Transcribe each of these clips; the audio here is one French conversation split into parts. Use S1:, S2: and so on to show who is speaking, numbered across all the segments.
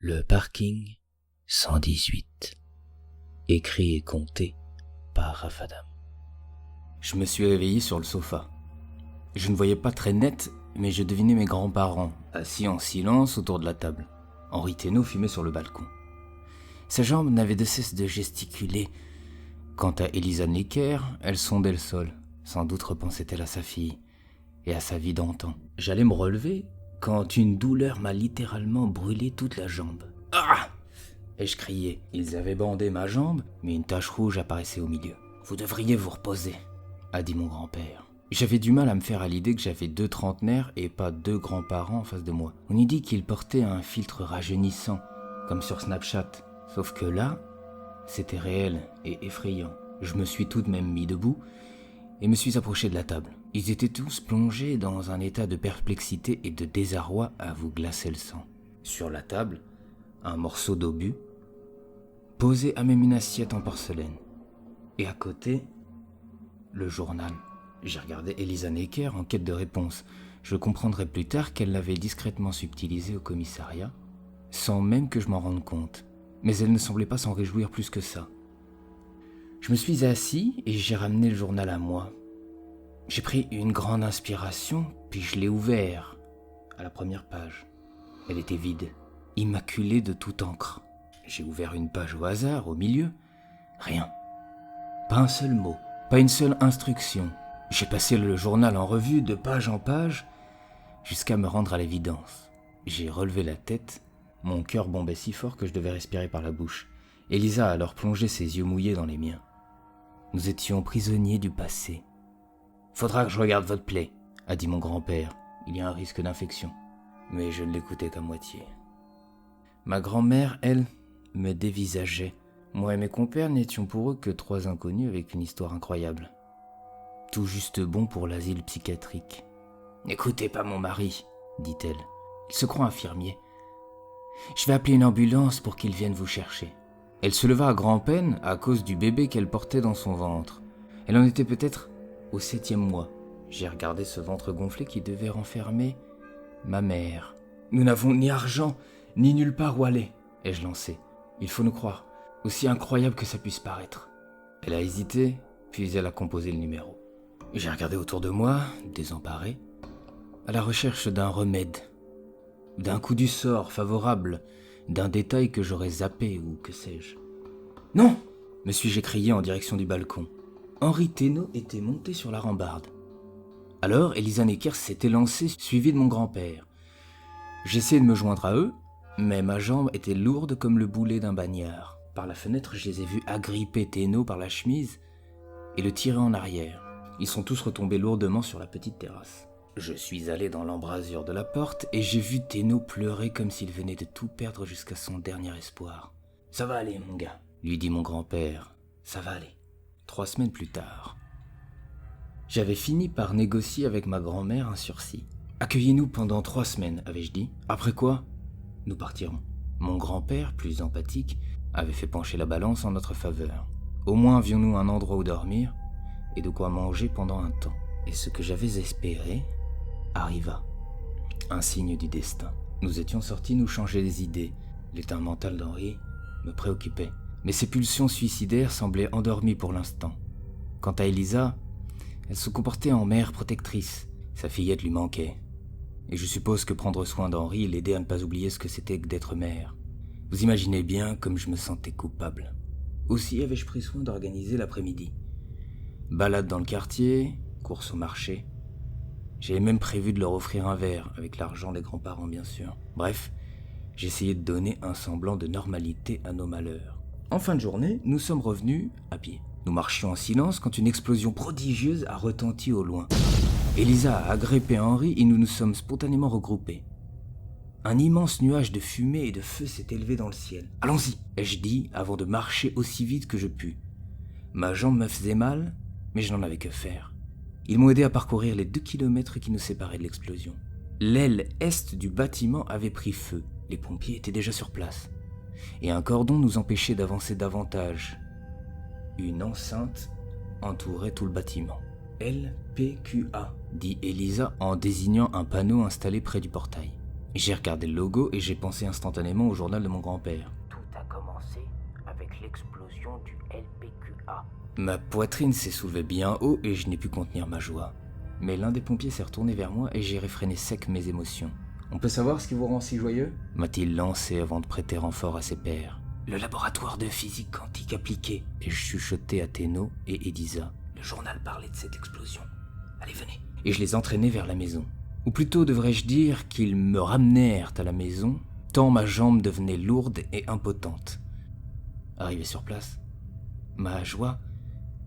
S1: Le parking 118. Écrit et compté par Rafadam.
S2: Je me suis réveillé sur le sofa. Je ne voyais pas très net, mais je devinais mes grands-parents, assis en silence autour de la table. Henri Thénault fumait sur le balcon. Sa jambe n'avait de cesse de gesticuler. Quant à Elisa Necker, elle sondait le sol. Sans doute repensait-elle à sa fille et à sa vie d'antan. J'allais me relever quand une douleur m'a littéralement brûlé toute la jambe. « Ah !» ai-je crié. Ils avaient bandé ma jambe, mais une tache rouge apparaissait au milieu. « Vous devriez vous reposer », a dit mon grand-père. J'avais du mal à me faire à l'idée que j'avais 2 trentenaires et pas 2 grands-parents en face de moi. On y dit qu'ils portaient un filtre rajeunissant, comme sur Snapchat. Sauf que là, c'était réel et effrayant. Je me suis tout de même mis debout et me suis approché de la table. Ils étaient tous plongés dans un état de perplexité et de désarroi à vous glacer le sang. Sur la table, un morceau d'obus, posé à même une assiette en porcelaine. Et à côté, le journal. J'ai regardé Elisa Necker en quête de réponse. Je comprendrai plus tard qu'elle l'avait discrètement subtilisé au commissariat, sans même que je m'en rende compte. Mais elle ne semblait pas s'en réjouir plus que ça. Je me suis assis et j'ai ramené le journal à moi. J'ai pris une grande inspiration, puis je l'ai ouvert à la première page. Elle était vide, immaculée de toute encre. J'ai ouvert une page au hasard, au milieu. Rien. Pas un seul mot, pas une seule instruction. J'ai passé le journal en revue de page en page, jusqu'à me rendre à l'évidence. J'ai relevé la tête. Mon cœur bombait si fort que je devais respirer par la bouche. Elisa a alors plongé ses yeux mouillés dans les miens. Nous étions prisonniers du passé. « Faudra que je regarde votre plaie », a dit mon grand-père. Il y a un risque d'infection. Mais je ne l'écoutais qu'à moitié. Ma grand-mère, elle, me dévisageait. Moi et mes compères n'étions pour eux que 3 inconnus avec une histoire incroyable. Tout juste bon pour l'asile psychiatrique. « N'écoutez pas mon mari, » dit-elle. « Il se croit infirmier. Je vais appeler une ambulance pour qu'il vienne vous chercher. » Elle se leva à grand-peine à cause du bébé qu'elle portait dans son ventre. Elle en était peut-être au 7e mois. J'ai regardé ce ventre gonflé qui devait renfermer ma mère. « Nous n'avons ni argent, ni nulle part où aller, » ai-je lancé. « Il faut nous croire, aussi incroyable que ça puisse paraître. » Elle a hésité, puis elle a composé le numéro. J'ai regardé autour de moi, désemparé, à la recherche d'un remède, d'un coup du sort favorable, d'un détail que j'aurais zappé ou que sais-je. « Non !» me suis-je écrié en direction du balcon. Henri Thénault était monté sur la rambarde. Alors, Elisa Necker s'était lancée, suivie de mon grand-père. J'essayais de me joindre à eux, mais ma jambe était lourde comme le boulet d'un bagnard. Par la fenêtre, je les ai vus agripper Thénault par la chemise et le tirer en arrière. Ils sont tous retombés lourdement sur la petite terrasse. Je suis allé dans l'embrasure de la porte et j'ai vu Thénault pleurer comme s'il venait de tout perdre jusqu'à son dernier espoir. « Ça va aller, mon gars, » lui dit mon grand-père. « Ça va aller. » 3 semaines plus tard, j'avais fini par négocier avec ma grand-mère un sursis. « Accueillez-nous pendant 3 semaines, avais-je dit. Après quoi, nous partirons. » Mon grand-père, plus empathique, avait fait pencher la balance en notre faveur. Au moins avions-nous un endroit où dormir et de quoi manger pendant un temps. Et ce que j'avais espéré arriva. Un signe du destin. Nous étions sortis nous changer les idées. L'état mental d'Henri me préoccupait. Mais ses pulsions suicidaires semblaient endormies pour l'instant. Quant à Elisa, elle se comportait en mère protectrice. Sa fillette lui manquait. Et je suppose que prendre soin d'Henri l'aidait à ne pas oublier ce que c'était que d'être mère. Vous imaginez bien comme je me sentais coupable. Aussi avais-je pris soin d'organiser l'après-midi. Balade dans le quartier, course au marché. J'avais même prévu de leur offrir un verre, avec l'argent des grands-parents bien sûr. Bref, j'essayais de donner un semblant de normalité à nos malheurs. En fin de journée, nous sommes revenus à pied. Nous marchions en silence quand une explosion prodigieuse a retenti au loin. Elisa a agrippé Henri et nous nous sommes spontanément regroupés. Un immense nuage de fumée et de feu s'est élevé dans le ciel. « Allons-y !» ai-je dit avant de marcher aussi vite que je pus. Ma jambe me faisait mal, mais je n'en avais que faire. Ils m'ont aidé à parcourir les 2 kilomètres qui nous séparaient de l'explosion. L'aile est du bâtiment avait pris feu. Les pompiers étaient déjà sur place. Et un cordon nous empêchait d'avancer davantage. Une enceinte entourait tout le bâtiment. « LPQA », dit Elisa en désignant un panneau installé près du portail. J'ai regardé le logo et j'ai pensé instantanément au journal de mon grand-père.
S1: Tout a commencé avec l'explosion du LPQA.
S2: Ma poitrine s'est soulevée bien haut et je n'ai pu contenir ma joie. Mais l'un des pompiers s'est retourné vers moi et j'ai réfréné sec mes émotions. « On peut savoir ce qui vous rend si joyeux ?» m'a-t-il lancé avant de prêter renfort à ses pairs. « Le laboratoire de physique quantique appliquée. » Et je chuchotais à Théno et Elisa. Le journal parlait de cette explosion. Allez, venez. Et je les entraînais vers la maison. Ou plutôt devrais-je dire qu'ils me ramenèrent à la maison, tant ma jambe devenait lourde et impotente. Arrivé sur place, ma joie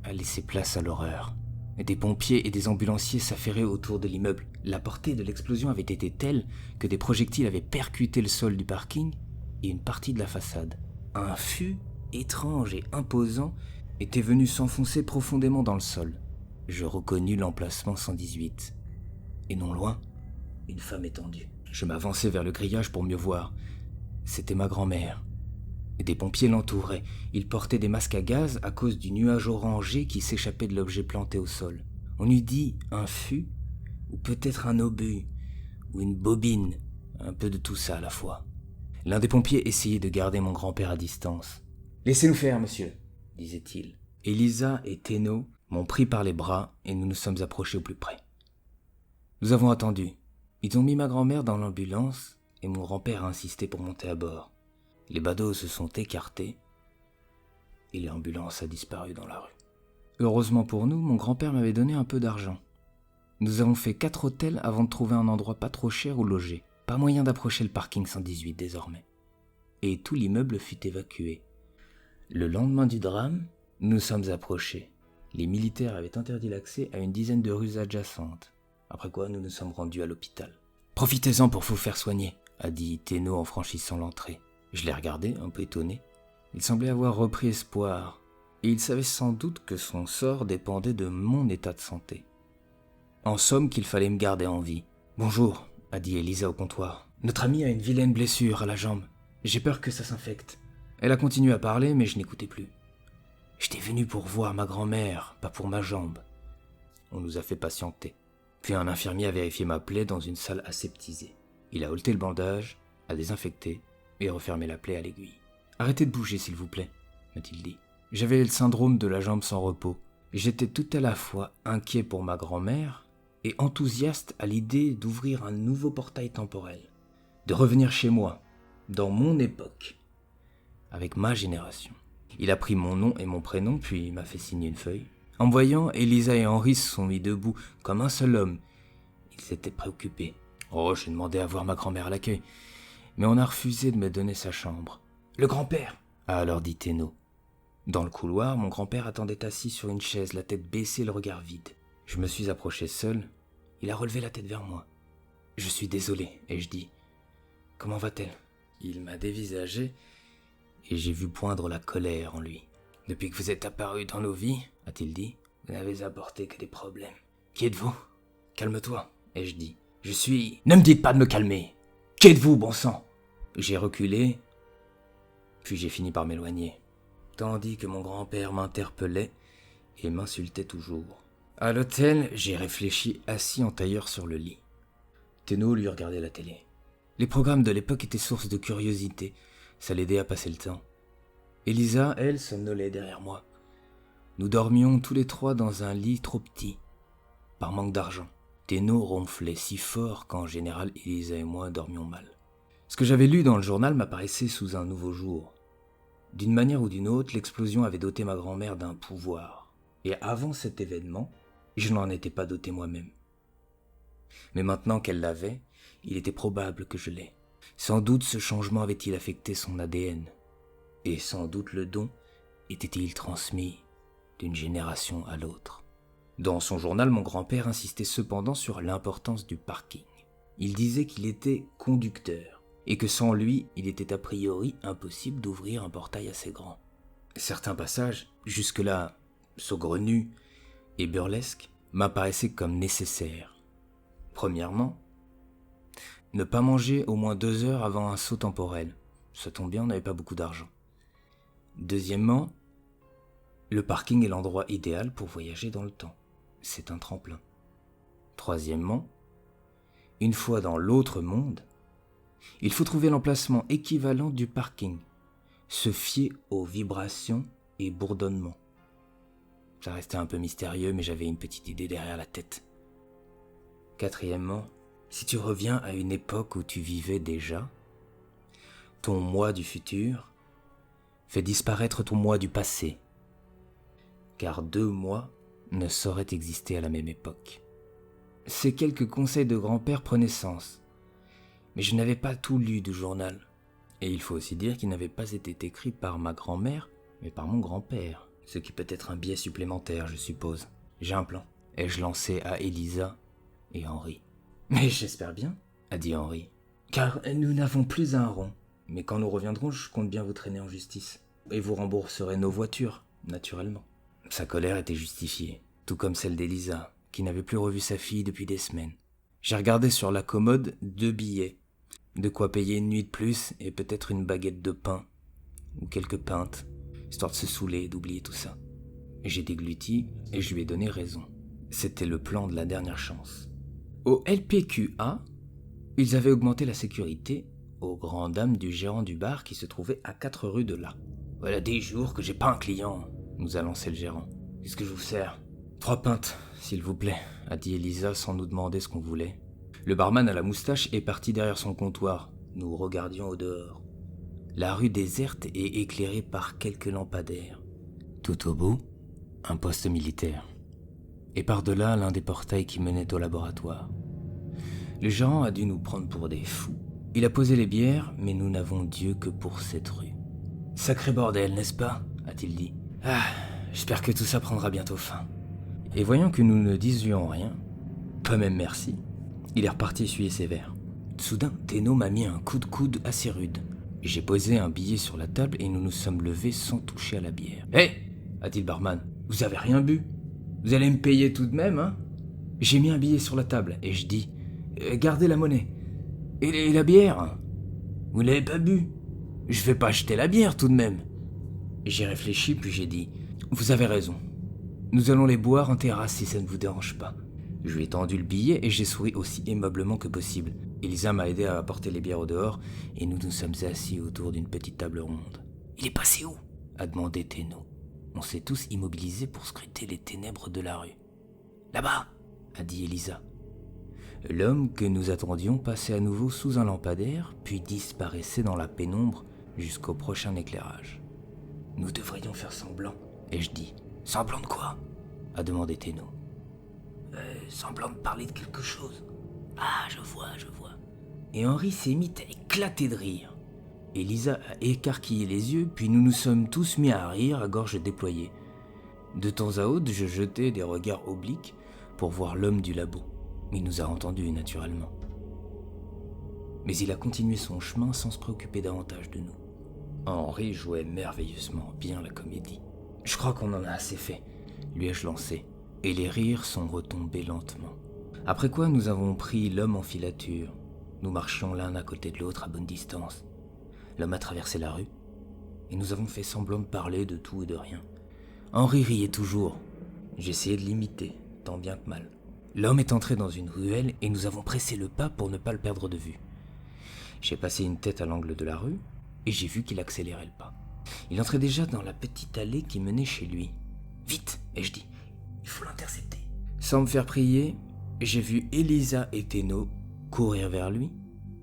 S2: a laissé place à l'horreur. Des pompiers et des ambulanciers s'affairaient autour de l'immeuble. La portée de l'explosion avait été telle que des projectiles avaient percuté le sol du parking et une partie de la façade. Un fût étrange et imposant était venu s'enfoncer profondément dans le sol. Je reconnus l'emplacement 118. Et non loin, une femme étendue. Je m'avançai vers le grillage pour mieux voir. C'était ma grand-mère. Des pompiers l'entouraient. Ils portaient des masques à gaz à cause du nuage orangé qui s'échappait de l'objet planté au sol. On eût dit un fût, ou peut-être un obus, ou une bobine, un peu de tout ça à la fois. L'un des pompiers essayait de garder mon grand-père à distance. « Laissez-nous faire, monsieur », disait-il. Elisa et Théno m'ont pris par les bras et nous nous sommes approchés au plus près. Nous avons attendu. Ils ont mis ma grand-mère dans l'ambulance et mon grand-père a insisté pour monter à bord. Les badauds se sont écartés et l'ambulance a disparu dans la rue. Heureusement pour nous, mon grand-père m'avait donné un peu d'argent. Nous avons fait 4 hôtels avant de trouver un endroit pas trop cher où loger. Pas moyen d'approcher le parking 118 désormais. Et tout l'immeuble fut évacué. Le lendemain du drame, nous sommes approchés. Les militaires avaient interdit l'accès à une dizaine de rues adjacentes. Après quoi, nous nous sommes rendus à l'hôpital. « Profitez-en pour vous faire soigner », a dit Théno en franchissant l'entrée. Je l'ai regardé, un peu étonné. Il semblait avoir repris espoir, et il savait sans doute que son sort dépendait de mon état de santé. En somme, qu'il fallait me garder en vie. « Bonjour », a dit Elisa au comptoir. « Notre amie a une vilaine blessure à la jambe. J'ai peur que ça s'infecte. » Elle a continué à parler, mais je n'écoutais plus. « J'étais venu pour voir ma grand-mère, pas pour ma jambe. » On nous a fait patienter. Puis un infirmier a vérifié ma plaie dans une salle aseptisée. Il a ôté le bandage, a désinfecté et refermé la plaie à l'aiguille. « Arrêtez de bouger, s'il vous plaît, » m'a-t-il dit. J'avais le syndrome de la jambe sans repos. J'étais tout à la fois inquiet pour ma grand-mère et enthousiaste à l'idée d'ouvrir un nouveau portail temporel. De revenir chez moi, dans mon époque, avec ma génération. Il a pris mon nom et mon prénom, puis il m'a fait signer une feuille. En me voyant, Elisa et Henri se sont mis debout, comme un seul homme. Ils s'étaient préoccupés. Oh, j'ai demandé à voir ma grand-mère à l'accueil, mais on a refusé de me donner sa chambre. « Le grand-père !» a alors dit Théno. Dans le couloir, mon grand-père attendait assis sur une chaise, la tête baissée, le regard vide. Je me suis approché seul. Il a relevé la tête vers moi. « Je suis désolé, » ai-je dit. « Comment va-t-elle » Il m'a dévisagé et j'ai vu poindre la colère en lui. « Depuis que vous êtes apparu dans nos vies, » a-t-il dit, « vous n'avez apporté que des problèmes. Qui êtes-vous »« Calme-toi, » ai-je dit. « Je suis... » « Ne me dites pas de me calmer. Qui êtes-vous, bon sang ?» J'ai reculé, puis j'ai fini par m'éloigner, tandis que mon grand-père m'interpellait et m'insultait toujours. À l'hôtel, j'ai réfléchi assis en tailleur sur le lit. Théno lui regardait la télé. Les programmes de l'époque étaient source de curiosité, ça l'aidait à passer le temps. Elisa, elle, somnolait derrière moi. Nous dormions tous les trois dans un lit trop petit, par manque d'argent. Théno ronflait si fort qu'en général, Elisa et moi dormions mal. Ce que j'avais lu dans le journal m'apparaissait sous un nouveau jour. D'une manière ou d'une autre, l'explosion avait doté ma grand-mère d'un pouvoir. Et avant cet événement, je n'en étais pas doté moi-même. Mais maintenant qu'elle l'avait, il était probable que je l'aie. Sans doute ce changement avait-il affecté son ADN. Et sans doute le don était-il transmis d'une génération à l'autre. Dans son journal, mon grand-père insistait cependant sur l'importance du parking. Il disait qu'il était conducteur, et que sans lui, il était a priori impossible d'ouvrir un portail assez grand. Certains passages, jusque-là saugrenus et burlesques, m'apparaissaient comme nécessaires. Premièrement, ne pas manger au moins 2 heures avant un saut temporel. Ça tombe bien, on n'avait pas beaucoup d'argent. Deuxièmement, le parking est l'endroit idéal pour voyager dans le temps. C'est un tremplin. Troisièmement, une fois dans l'autre monde, Il faut trouver l'emplacement équivalent du parking. Se fier aux vibrations et bourdonnements. Ça restait un peu mystérieux, mais j'avais une petite idée derrière la tête. Quatrièmement, si tu reviens à une époque où tu vivais déjà, ton moi du futur fait disparaître ton moi du passé. Car 2 mois ne sauraient exister à la même époque. Ces quelques conseils de grand-père prenaient sens, mais je n'avais pas tout lu du journal. Et il faut aussi dire qu'il n'avait pas été écrit par ma grand-mère, mais par mon grand-père. Ce qui peut être un biais supplémentaire, je suppose. J'ai un plan. Ai-je lancé à Elisa et Henri. Mais j'espère bien, a dit Henri. Car nous n'avons plus un rond. Mais quand nous reviendrons, je compte bien vous traîner en justice. Et vous rembourserez nos voitures, naturellement. Sa colère était justifiée, tout comme celle d'Elisa, qui n'avait plus revu sa fille depuis des semaines. J'ai regardé sur la commode 2 billets. De quoi payer une nuit de plus et peut-être une baguette de pain. Ou quelques pintes, histoire de se saouler et d'oublier tout ça. J'ai dégluti et je lui ai donné raison. C'était le plan de la dernière chance. Au LPQA, ils avaient augmenté la sécurité aux grandes dames du gérant du bar qui se trouvait à 4 rues de là. « Voilà des jours que j'ai pas un client », nous a lancé le gérant. « Qu'est-ce que je vous sers ?»« 3 pintes, s'il vous plaît », a dit Elisa sans nous demander ce qu'on voulait. Le barman à la moustache est parti derrière son comptoir. Nous regardions au dehors. La rue déserte et éclairée par quelques lampadaires. Tout au bout, un poste militaire. Et par-delà, l'un des portails qui menaient au laboratoire. Le gérant a dû nous prendre pour des fous. Il a posé les bières, mais nous n'avons Dieu que pour cette rue. « Sacré bordel, n'est-ce pas ?» a-t-il dit. « Ah, j'espère que tout ça prendra bientôt fin. » Et voyant que nous ne disions rien, pas même merci, il est reparti essuyer ses verres. Soudain, Teno m'a mis un coup de coude assez rude. J'ai posé un billet sur la table et nous nous sommes levés sans toucher à la bière. « Hé !» a dit le barman. « Vous avez rien bu ? Vous allez me payer tout de même, hein ?» J'ai mis un billet sur la table et je dis « Gardez la monnaie. Et la bière ? Vous l'avez pas bu ? Je vais pas acheter la bière tout de même. » J'ai réfléchi puis j'ai dit « Vous avez raison. Nous allons les boire en terrasse si ça ne vous dérange pas. » Je lui ai tendu le billet et j'ai souri aussi aimablement que possible. Elisa m'a aidé à apporter les bières au dehors et nous nous sommes assis autour d'une petite table ronde. « Il est passé où ?» a demandé Teno. On s'est tous immobilisés pour scruter les ténèbres de la rue. « Là-bas !» a dit Elisa. L'homme que nous attendions passait à nouveau sous un lampadaire, puis disparaissait dans la pénombre jusqu'au prochain éclairage. « Nous devrions faire semblant, » ai-je dit. « Semblant de quoi ?» a demandé Teno. Semblant de parler de quelque chose. Ah, je vois. Et Henri s'est mis à éclater de rire. Elisa a écarquillé les yeux, puis nous nous sommes tous mis à rire à gorge déployée. De temps à autre, je jetais des regards obliques pour voir l'homme du labo. Il nous a entendus, naturellement. Mais il a continué son chemin sans se préoccuper davantage de nous. Henri jouait merveilleusement bien la comédie. « Je crois qu'on en a assez fait », lui ai-je lancé. Et les rires sont retombés lentement. Après quoi, nous avons pris l'homme en filature. Nous marchions l'un à côté de l'autre à bonne distance. L'homme a traversé la rue, et nous avons fait semblant de parler de tout et de rien. Henri riait toujours. J'essayais de l'imiter, tant bien que mal. L'homme est entré dans une ruelle, et nous avons pressé le pas pour ne pas le perdre de vue. J'ai passé une tête à l'angle de la rue, et j'ai vu qu'il accélérait le pas. Il entrait déjà dans la petite allée qui menait chez lui. « Vite !» ai-je dit. « Il faut l'intercepter. » Sans me faire prier, j'ai vu Elisa et Teno courir vers lui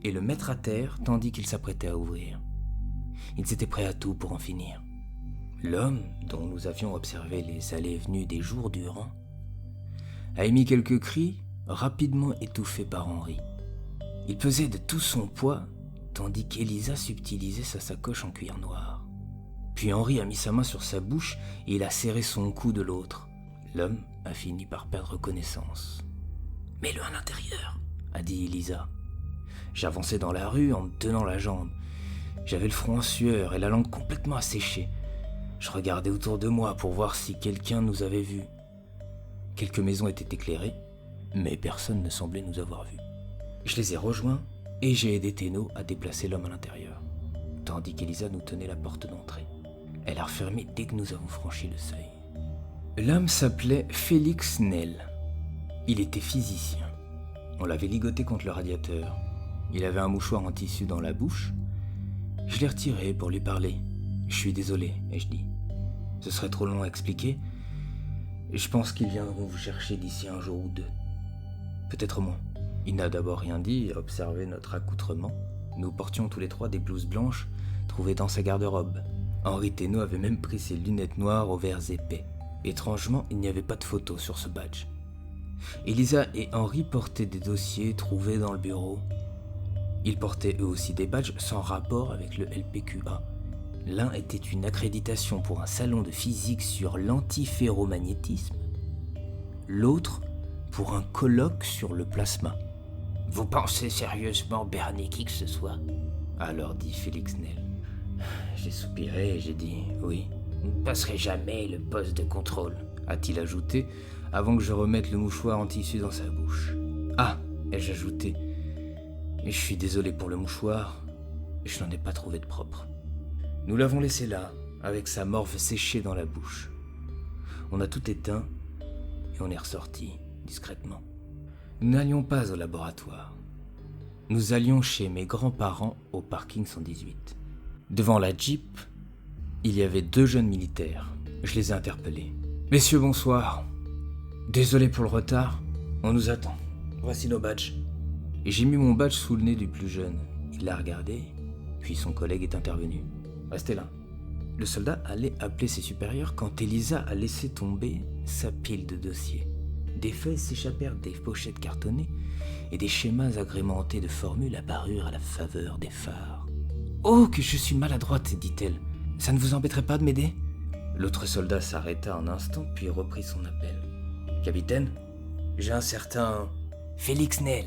S2: et le mettre à terre tandis qu'il s'apprêtait à ouvrir. Ils étaient prêts à tout pour en finir. L'homme, dont nous avions observé les allées et venues des jours durant, a émis quelques cris rapidement étouffés par Henri. Il pesait de tout son poids tandis qu'Elisa subtilisait sa sacoche en cuir noir. Puis Henri a mis sa main sur sa bouche et il a serré son cou de l'autre. L'homme a fini par perdre connaissance. « Mets-le à l'intérieur !» a dit Elisa. J'avançais dans la rue en me tenant la jambe. J'avais le front en sueur et la langue complètement asséchée. Je regardais autour de moi pour voir si quelqu'un nous avait vus. Quelques maisons étaient éclairées, mais personne ne semblait nous avoir vus. Je les ai rejoints et j'ai aidé Teno à déplacer l'homme à l'intérieur, tandis qu'Elisa nous tenait la porte d'entrée. Elle a refermé dès que nous avons franchi le seuil. L'homme s'appelait Félix Nel. Il était physicien. On l'avait ligoté contre le radiateur. Il avait un mouchoir en tissu dans la bouche. Je l'ai retiré pour lui parler. « Je suis désolé », ai-je dit. « Ce serait trop long à expliquer. Je pense qu'ils viendront vous chercher d'ici un jour ou deux. Peut-être moins. » Il n'a d'abord rien dit et a observé notre accoutrement. Nous portions tous les trois des blouses blanches trouvées dans sa garde-robe. Henri Thénault avait même pris ses lunettes noires aux verres épais. Étrangement, il n'y avait pas de photo sur ce badge. Elisa et Henri portaient des dossiers trouvés dans le bureau. Ils portaient eux aussi des badges sans rapport avec le LPQA. L'un était une accréditation pour un salon de physique sur l'antiferromagnétisme, l'autre pour un colloque sur le plasma. « Vous pensez sérieusement berner qui que ce soit ?» alors dit Félix Nel. J'ai soupiré et j'ai dit « oui ». « Vous ne passerez jamais le poste de contrôle », a-t-il ajouté, avant que je remette le mouchoir en tissu dans sa bouche. « Ah », ai-je ajouté, « et je suis désolé pour le mouchoir, je n'en ai pas trouvé de propre. » Nous l'avons laissé là, avec sa morve séchée dans la bouche. On a tout éteint et on est ressorti, discrètement. Nous n'allions pas au laboratoire. Nous allions chez mes grands-parents au parking 118. Devant la Jeep, il y avait 2 jeunes militaires. Je les ai interpellés. « Messieurs, bonsoir. Désolé pour le retard. On nous attend. Voici nos badges. » Et j'ai mis mon badge sous le nez du plus jeune. Il l'a regardé, puis son collègue est intervenu. « Restez là. » Le soldat allait appeler ses supérieurs quand Elisa a laissé tomber sa pile de dossiers. Des feuilles s'échappèrent des pochettes cartonnées et des schémas agrémentés de formules apparurent à la faveur des phares. « Oh, que je suis maladroite !» dit-elle. « Ça ne vous embêterait pas de m'aider ?» L'autre soldat s'arrêta un instant, puis reprit son appel. « Capitaine, j'ai un certain... »« Félix Nel »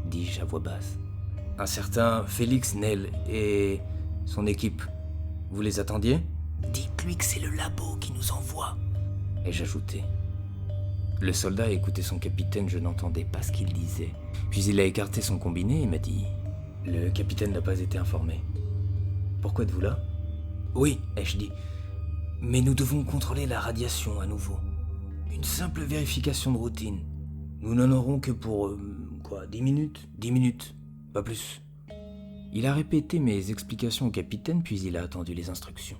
S2: dis-je à voix basse. « Un certain Félix Nel et son équipe. Vous les attendiez ?»« Dites-lui que c'est le labo qui nous envoie. » ai-je ajouté. Le soldat a écouté son capitaine, je n'entendais pas ce qu'il disait. Puis il a écarté son combiné et m'a dit « Le capitaine n'a pas été informé. »« Pourquoi êtes-vous là ?»« Oui, ai-je dit. Mais nous devons contrôler la radiation à nouveau. Une simple vérification de routine. Nous n'en aurons que pour... 10 minutes ? 10 minutes, pas plus. » Il a répété mes explications au capitaine, puis il a attendu les instructions.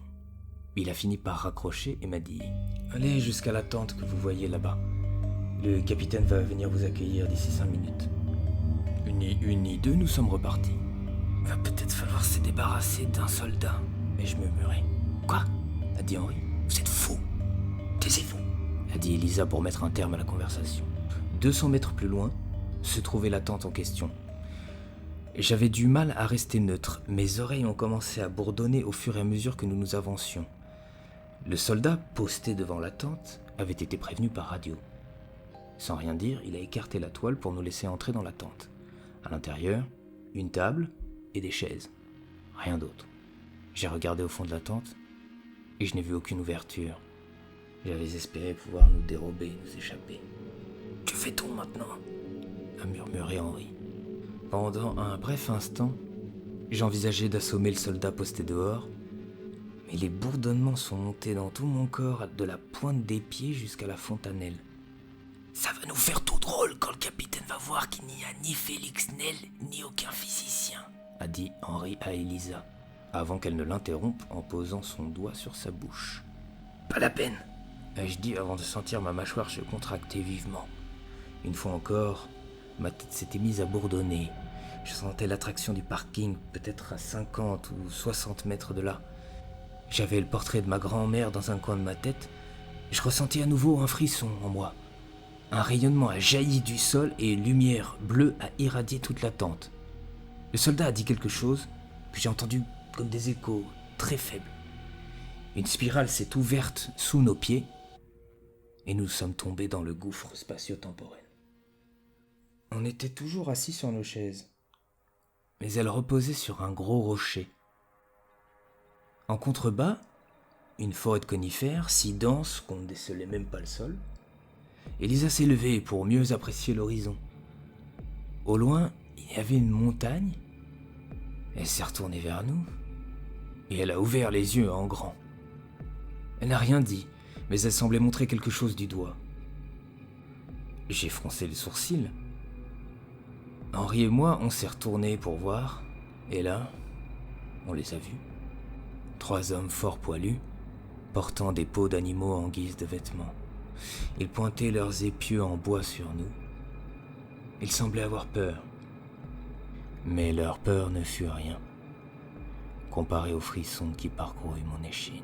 S2: Il a fini par raccrocher et m'a dit « Allez jusqu'à la tente que vous voyez là-bas. Le capitaine va venir vous accueillir d'ici 5 minutes. » Ni une ni deux, nous sommes repartis. « Va peut-être falloir se débarrasser d'un soldat. » ai-je murmuré. « Quoi ?» a dit Henri. « Vous êtes fou. Taisez-vous. » a dit Elisa pour mettre un terme à la conversation. 200 mètres plus loin se trouvait la tente en question. J'avais du mal à rester neutre. Mes oreilles ont commencé à bourdonner au fur et à mesure que nous nous avancions. Le soldat, posté devant la tente, avait été prévenu par radio. Sans rien dire, il a écarté la toile pour nous laisser entrer dans la tente. À l'intérieur, une table et des chaises. Rien d'autre. J'ai regardé au fond de la tente et je n'ai vu aucune ouverture. J'avais espéré pouvoir nous dérober et nous échapper. « Que fait-on maintenant ?» a murmuré Henri. Pendant un bref instant, j'envisageais d'assommer le soldat posté dehors, mais les bourdonnements sont montés dans tout mon corps, de la pointe des pieds jusqu'à la fontanelle. « Ça va nous faire tout drôle quand le capitaine va voir qu'il n'y a ni Félix Nel, ni aucun physicien, » a dit Henri à Elisa, avant qu'elle ne l'interrompe en posant son doigt sur sa bouche. « Pas la peine !» ai-je dit avant de sentir ma mâchoire se contracter vivement. Une fois encore, ma tête s'était mise à bourdonner. Je sentais l'attraction du parking, peut-être à 50 ou 60 mètres de là. J'avais le portrait de ma grand-mère dans un coin de ma tête. Je ressentis à nouveau un frisson en moi. Un rayonnement a jailli du sol et une lumière bleue a irradié toute la tente. Le soldat a dit quelque chose que j'ai entendu comme des échos très faibles. Une spirale s'est ouverte sous nos pieds et nous sommes tombés dans le gouffre spatio-temporel. On était toujours assis sur nos chaises, mais elles reposaient sur un gros rocher. En contrebas, une forêt de conifères si dense qu'on ne décelait même pas le sol. Elisa s'est levée pour mieux apprécier l'horizon. Au loin, il y avait une montagne. Elle s'est retournée vers nous et elle a ouvert les yeux en grand. Elle n'a rien dit, mais elle semblait montrer quelque chose du doigt. J'ai froncé le sourcil. Henri et moi, on s'est retournés pour voir, et là, on les a vus. 3 hommes fort poilus, portant des peaux d'animaux en guise de vêtements. Ils pointaient leurs épieux en bois sur nous. Ils semblaient avoir peur. Mais leur peur ne fut rien, comparé aux frissons qui parcoururent mon échine.